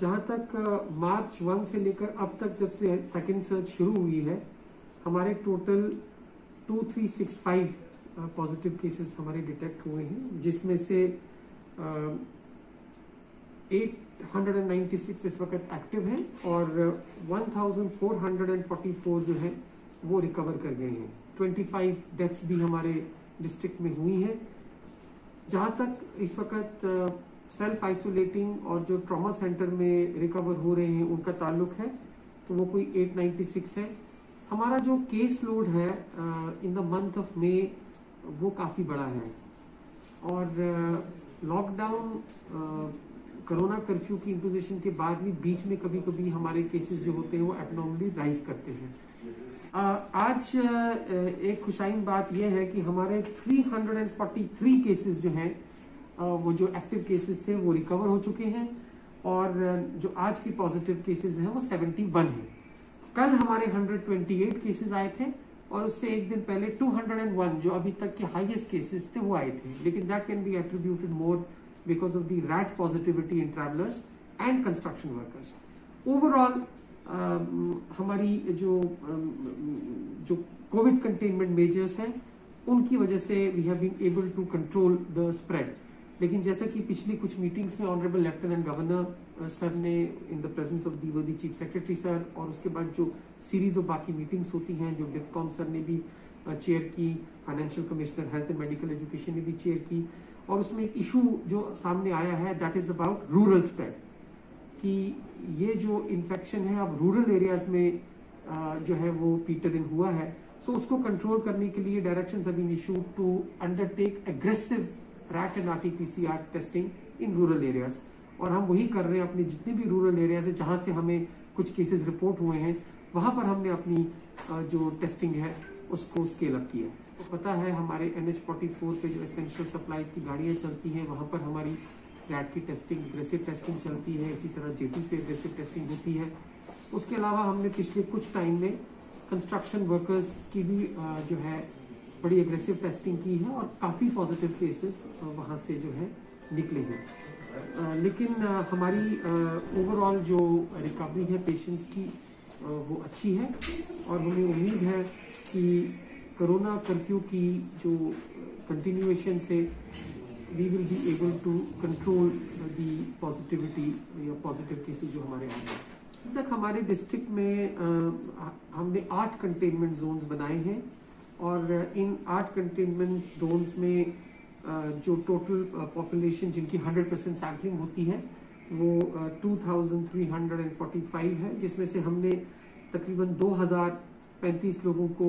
जहां तक मार्च 1 से लेकर अब तक जब से सेकेंड सर्ज शुरू हुई है, हमारे टोटल 2365 पॉजिटिव केसेस हमारे डिटेक्ट हुए हैं, जिसमें से 896 इस वक्त एक्टिव हैं और 1444 जो है वो रिकवर कर गए हैं। 25 डेथ्स भी हमारे डिस्ट्रिक्ट में हुई हैं। जहां तक इस वक्त सेल्फ आइसोलेटिंग और जो ट्रॉमा सेंटर में रिकवर हो रहे हैं उनका ताल्लुक है, तो वो कोई 896 है। हमारा जो केस लोड है in the month of May वो काफी बड़ा है और लॉकडाउन कोरोना कर्फ्यू की इम्पोजिशन के बाद भी बीच में कभी कभी हमारे केसेस जो होते हैं वो एबनॉर्मली राइज करते हैं। आज एक खुशाइन बात यह है कि हमारे 343 केसेस जो हैं वो जो एक्टिव केसेस थे वो रिकवर हो चुके हैं और जो आज की पॉजिटिव केसेस हैं वो 71 हैं। कल हमारे 128 केसेस आए थे और उससे एक दिन पहले 201 जो अभी तक के हाईएस्ट केसेस थे वो आए थे, लेकिन that can be attributed more because of the RAT positivity in travellers and construction workers. Overall हमारी जो कोविड कंटेनमेंट मेजर्स हैं उनकी वजह से we have been able to control the spread. लेकिन जैसा कि पिछली कुछ मीटिंग्स में ऑनरेबल लेफ्टिनेंट गवर्नर सर ने in the presence of the chief secretary sir और उसके बाद जो सीरीज ऑफ बाकी मीटिंग्स होती हैं जो डिफकॉम सर ने भी चेयर की, financial commissioner health and medical education ने भी चेयर की, और उसमें एक इशू जो सामने आया है that is about rural spread, कि ये जो इन्फेक्शन है अब रूरल एरियाज में जो है वो पीटरिंग हुआ है। सो उसको कंट्रोल करने के लिए directions have been issued to undertake aggressive RAT and RT-PCR testing in rural areas, और हम वही कर रहे हैं। अपने जितने भी रूरल एरियाज है जहां से हमें कुछ केसेस रिपोर्ट हुए हैं वहां पर हमने अपनी जो टेस्टिंग है उसको स्केल अप किया। तो पता है हमारे NH-44 पे जो एसेंशियल सप्लाईज की गाड़ियां चलती हैं वहां पर हमारी रैट की टेस्टिंग, एग्रेसिव टेस्टिंग चलती है। इसी तरह JP पे एग्रेसिव टेस्टिंग होती है। उसके अलावा हमने पिछले कुछ टाइम में कंस्ट्रक्शन वर्कर्स की भी जो है बड़ी एग्रेसिव टेस्टिंग की है और काफ़ी पॉजिटिव केसेस वहाँ से जो है निकले हैं। लेकिन हमारी ओवरऑल जो रिकवरी है पेशेंट्स की वो अच्छी है और हमें उम्मीद है कि कोरोना कर्फ्यू की जो कंटिन्यूएशन से we will be able to control the positivity या पॉजिटिव केसेस जो हमारे आ रहे हैं। अब तक हमारे डिस्ट्रिक्ट में हमने 8 कंटेनमेंट जोन्स बनाए हैं और इन 8 कंटेनमेंट जोन्स में जो टोटल पॉपुलेशन जिनकी 100% सैम्पलिंग होती है वो 2345 है, जिसमें से हमने तकरीबन 2035 लोगों को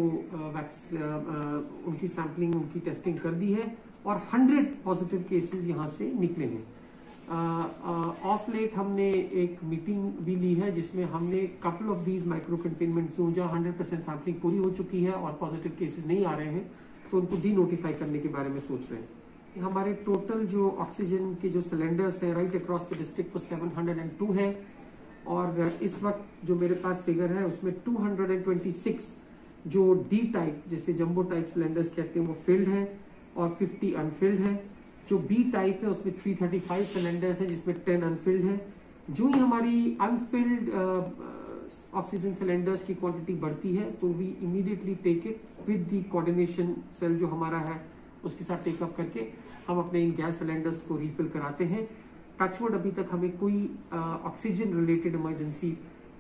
उनकी सैम्पलिंग, उनकी टेस्टिंग कर दी है और 100 पॉजिटिव केसेस यहाँ से निकले हैं। ऑफ लेट हमने एक मीटिंग भी ली है जिसमें हमने couple of these micro containment zone जहाँ 100% सैम्पलिंग पूरी हो चुकी है और पॉजिटिव केसेस नहीं आ रहे हैं तो उनको डी नोटिफाई करने के बारे में सोच रहे हैं। हमारे टोटल जो ऑक्सीजन के जो सिलेंडर्स हैं राइट अक्रॉस द डिस्ट्रिक्ट वो 702 है और इस वक्त जो मेरे पास फिगर है उसमें 226 जो D टाइप जैसे जंबो टाइप सिलेंडर्स कहते हैं वो फिल्ड है और 50 अनफिल्ड है। जो B टाइप है उसमें 335 सिलेंडर्स हैं जिसमें 10 अनफिल्ड है। जो ही हमारी अनफिल्ड ऑक्सीजन सिलेंडर्स की क्वांटिटी बढ़ती है तो we immediately take it with the coordination cell जो हमारा है उसके साथ टेकअप करके हम अपने इन गैस सिलेंडर्स को रिफिल कराते हैं। टचवुड अभी तक हमें कोई ऑक्सीजन रिलेटेड इमरजेंसी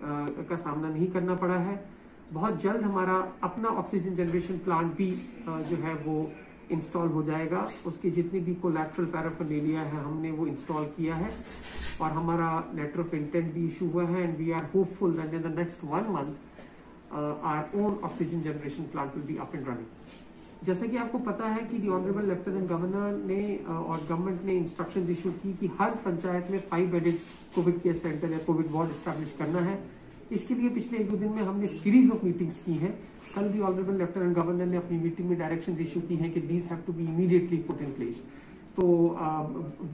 का सामना नहीं करना पड़ा है। बहुत जल्द हमारा अपना ऑक्सीजन जनरेशन प्लांट भी जो है वो इंस्टॉल हो जाएगा। उसकी जितनी भी कोलैटरल पैराफर्नेलिया है हमने वो इंस्टॉल किया है और हमारा लेटर ऑफ इंटेंट भी इशू हुआ है and we are hopeful that in the next 1 month our own oxygen generation plant will be up and running. जैसे कि आपको पता है कि दी ऑनरेबल लेफ्टिनेंट गवर्नर ने और गवर्नमेंट ने इंस्ट्रक्शंस इशू की कि हर पंचायत में 5 बेडेड कोविड केयर सेंटर या कोविड वार्ड एस्टैब्लिश करना है। इसके लिए पिछले 1-2 दिन में हमने सीरीज ऑफ मीटिंग्स की हैं। कल दी ऑनरेबल लेफ्टिनेंट गवर्नर ने अपनी मीटिंग में डायरेक्शंस इशू की हैं कि these have to be immediately put in place. तो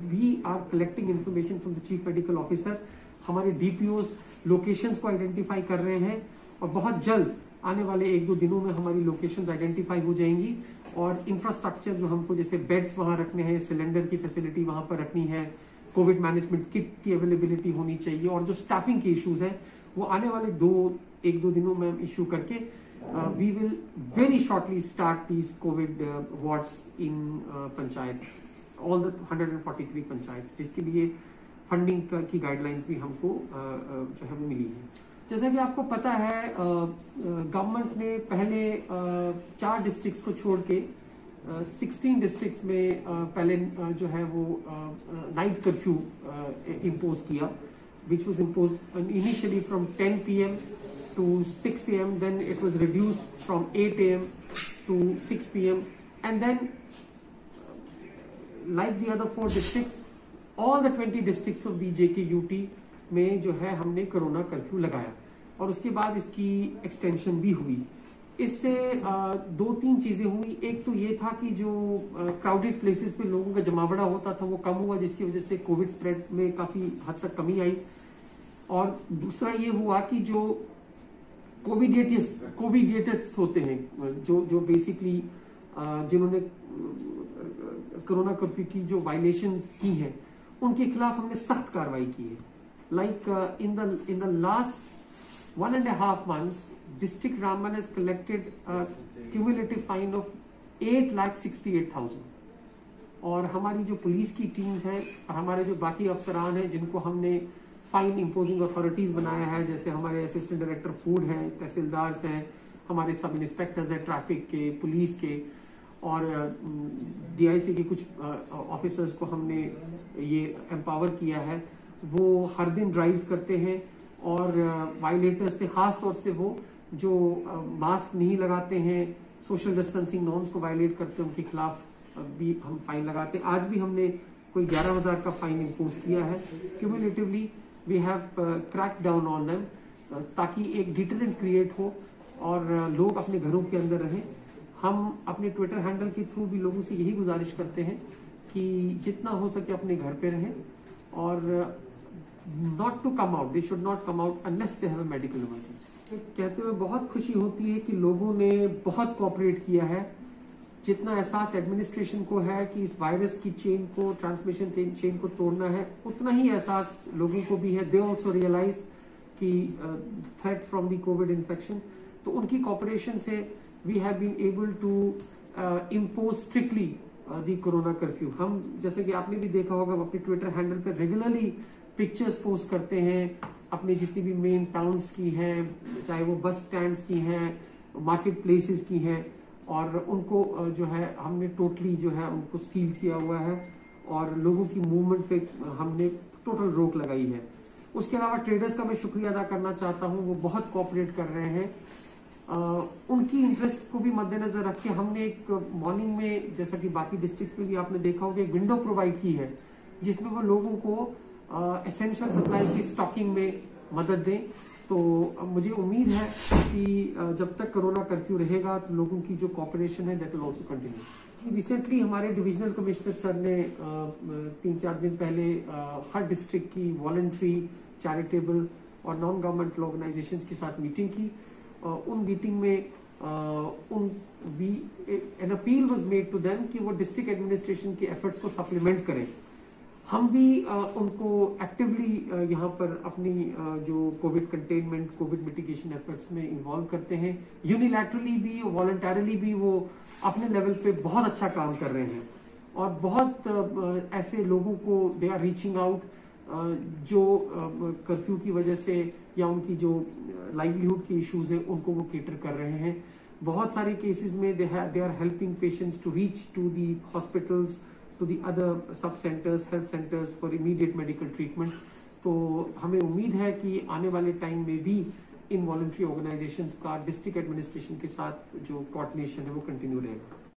we are collecting information from the chief medical officer. हमारे DPOs लोकेशंस को आइडेंटिफाई कर रहे हैं और बहुत जल्द आने वाले 1-2 दिनों में हमारी लोकेशंस आइडेंटिफाई हो जाएंगी और इंफ्रास्ट्रक्चर जो हमको जैसे बेड्स वहां रखने हैं, सिलेंडर की फैसिलिटी वहां पर रखनी है, कोविड मैनेजमेंट किट की अवेलेबिलिटी होनी चाहिए, और जो स्टाफिंग के इश्यूज हैं वो आने वाले एक दो दिनों में हम इश्यू करके we will very shortly start these covid wards in panchayat, all the 143 panchayat, जिसके लिए फंडिंग की गाइडलाइंस भी हमको जो है वो मिली है। जैसा कि आपको पता है गवर्नमेंट ने पहले 4 डिस्ट्रिक्ट्स को छोड़ के 16 डिस्ट्रिक्ट्स में पहले जो है वो नाइट कर्फ्यू इम्पोज किया, which was imposed initially from 10 p.m. to 6 a.m. Then it was reduced from 8 a.m. to 6 p.m. And then, like the other 4 districts, all the 20 districts of the JKUT में जो है हमने corona curfew लगाया, और उसके बाद इसकी एक्सटेंशन भी हुई। इससे 2-3 चीजें हुई। एक तो ये था कि जो क्राउडेड प्लेसेस पे लोगों का जमावड़ा होता था वो कम हुआ, जिसकी वजह से कोविड स्प्रेड में काफी हद तक कमी आई। और दूसरा ये हुआ कि जो कोविडेटर्स होते हैं, जो बेसिकली जिन्होंने कोरोना कर्फ्यू की जो वायलेशंस की हैं, उनके खिलाफ हमने सख्त कार्रवाई की है। Like in the last 1.5 months, District Ramban has collected a cumulative fine of 8,68,000। और हमारी जो पुलिस की टीम्स हैं और हमारे जो बाकी अफसरान हैं जिनको हमने फाइन इम्पोजिंग अथॉरिटीज बनाया है, जैसे हमारे असिस्टेंट डायरेक्टर फूड हैं, तहसीलदार्स हैं, हमारे सब इंस्पेक्टर्स हैं ट्रैफिक के, पुलिस के, और DIC के कुछ ऑफिसर्स को हमने ये एम्पावर किया है। वो हर दिन ड्राइव्स करते हैं, और वायलेटर्स से, खास तौर से वो जो मास्क नहीं लगाते हैं, सोशल डिस्टेंसिंग नॉर्म्स को वायलेट करते हैं, उनके खिलाफ भी हम फाइन लगाते हैं। आज भी हमने कोई 11,000 का फाइन इम्पोज किया है। Cumulatively we have crack down on them, ताकि एक डिटरेंट क्रिएट हो और लोग अपने घरों के अंदर रहें। हम अपने ट्विटर हैंडल के थ्रू भी लोगों से यही गुजारिश करते हैं कि जितना हो सके अपने घर पे रहें, और not to come out, they should not come out unless they have a medical emergency। कहते हुए बहुत खुशी होती है कि लोगों ने बहुत कोऑपरेट किया है। जितना एहसास एडमिनिस्ट्रेशन को है कि इस वायरस की चेन को, ट्रांसमिशन चेन को तोड़ना है, उतना ही एहसास लोगों को भी है। दे ऑल्सो रियलाइज कि threat from the covid infection, तो उनकी कोऑपरेशन से we have been able to impose strictly the corona curfew. हम, जैसे कि आपने भी देखा होगा, अपने ट्विटर हैंडल पर रेगुलरली पिक्चर्स पोस्ट करते हैं अपने जितनी भी मेन टाउन्स की हैं, चाहे वो बस स्टैंड्स की हैं, मार्केट प्लेसेस की हैं, और उनको जो है हमने टोटली जो है उनको सील किया हुआ है, और लोगों की मूवमेंट पे हमने टोटल रोक लगाई है। उसके अलावा ट्रेडर्स का मैं शुक्रिया अदा करना चाहता हूँ, वो बहुत कोऑपरेट कर रहे हैं। उनकी इंटरेस्ट को भी मद्देनजर रख के हमने एक मॉर्निंग में, जैसा कि बाकी डिस्ट्रिक्ट्स में भी आपने देखा होगा, एक विंडो प्रोवाइड की है जिसमें वो लोगों को एसेंशियल सप्लाईज की स्टॉकिंग में मदद दें। तो मुझे उम्मीद है कि जब तक कोरोना कर्फ्यू रहेगा तो लोगों की जो कोऑपरेशन है that will also continue. Recently हमारे डिविजनल कमिश्नर सर ने 3-4 दिन पहले हर डिस्ट्रिक्ट की वॉलंटरी, चैरिटेबल और नॉन गवर्नमेंटल ऑर्गेनाइजेशंस के साथ मीटिंग की। उन मीटिंग में an appeal was made to them कि वो डिस्ट्रिक्ट एडमिनिस्ट्रेशन के एफर्ट्स को सप्लीमेंट करें। हम भी उनको एक्टिवली यहाँ पर अपनी जो covid containment, covid mitigation efforts में इन्वॉल्व करते हैं। यूनिलैटरली भी, वॉलंटरली भी वो अपने लेवल पे बहुत अच्छा काम कर रहे हैं, और बहुत ऐसे लोगों को दे आर रीचिंग आउट जो कर्फ्यू की वजह से या उनकी जो लाइवलीहुड के इश्यूज हैं उनको वो केटर कर रहे हैं। बहुत सारे केसेस में they are helping patients to reach to the hospitals, to the other sub centers, health centers for immediate medical treatment। तो हमें उम्मीद है कि आने वाले टाइम में भी इन वॉलंटरी ऑर्गेनाइजेशंस का डिस्ट्रिक्ट एडमिनिस्ट्रेशन के साथ जो कोऑर्डिनेशन है वो कंटिन्यू रहेगा।